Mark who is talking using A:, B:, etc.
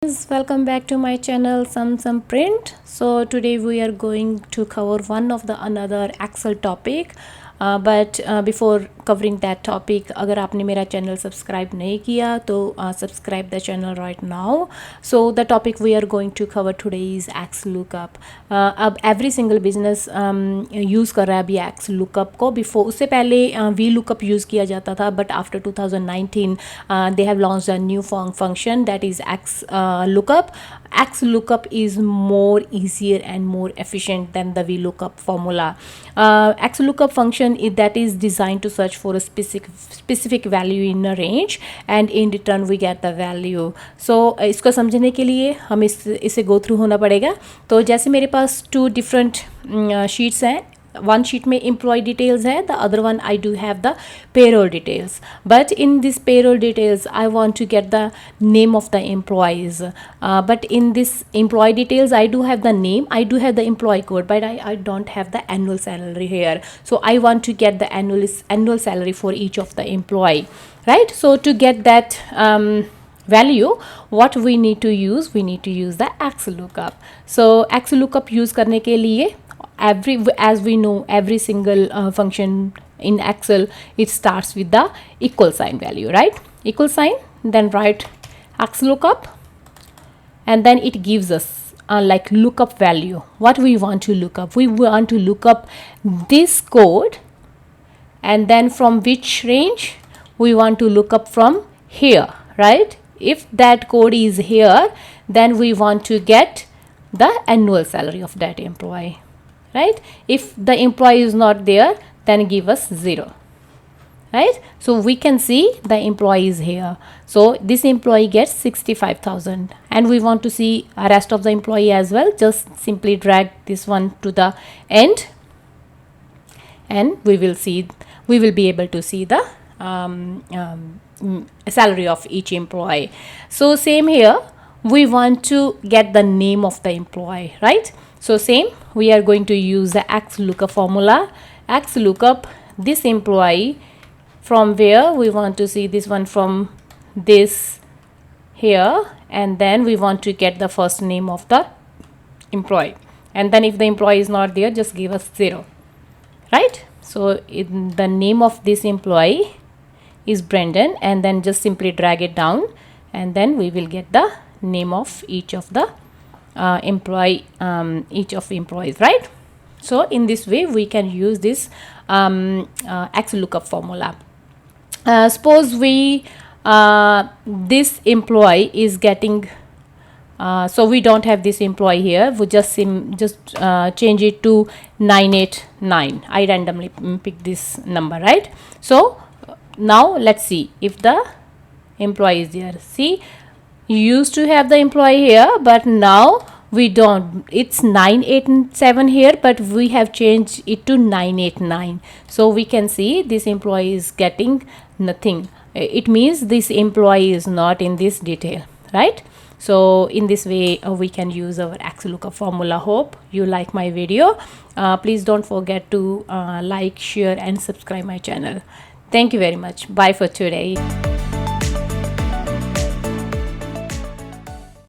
A: Welcome back to my channel some print. So today we are going to cover one of the another Excel topic, but before covering that topic, अगर आपने मेरा channel subscribe नहीं किया तो subscribe the channel right now. So the topic we are going to cover today is XLOOKUP. अब every single business use कर रहा है अभी XLOOKUP को. Before उससे पहले VLOOKUP use किया जाता था, but after 2019 they have launched a new function that is XLOOKUP. XLOOKUP is more easier and more efficient than the VLOOKUP formula. XLOOKUP function that is designed to search for a specific value in a range and in return we get the value. So इसको समझने के लिए हम इसे go through होना पड़ेगा. तो जैसे मेरे पास two different sheets हैं. One sheet में employee details है, the other one I do have the payroll details. But in this payroll details, I want to get the name of the employees. But in this employee details, I do have the name, I do have the employee code, but I don't have the annual salary here. So I want to get the annual salary for each of the employee, right? So to get that value, what we need to use the XLOOKUP. So XLOOKUP use करने के लिए as we know, every single function in Excel, it starts with the equal sign value, right? Equal sign, then write XLOOKUP, and then it gives us like lookup value. What we want to look up? We want to look up this code, and then from which range we want to look up from here, right? If that code is here, then we want to get the annual salary of that employee, right? If the employee is not there, then give us 0, right? So we can see the employee is here. So this employee gets 65,000, and we want to see the rest of the employee as well. Just simply drag this one to the end, and we will be able to see the salary of each employee. So same here, we want to get the name of the employee, right? So same, we are going to use the XLOOKUP formula. XLOOKUP this employee, from where we want to see this one from this here, and then we want to get the first name of the employee, and then if the employee is not there, just give us 0, right? So the name of this employee is Brendan, and then just simply drag it down, and then we will get the name of each of the employees, right? So in this way we can use this XLOOKUP formula. Suppose we this employee is getting so we don't have this employee here, we just change it to 989. I randomly pick this number, right? So now let's see if the employee is there. See, you used to have the employee here, but now we don't. It's 987 here, but we have changed it to 989. So we can see this employee is getting nothing. It means this employee is not in this detail, right? So in this way we can use our XLOOKUP formula. Hope you like my video. Please don't forget to like, share and subscribe my channel. Thank you very much. Bye for today.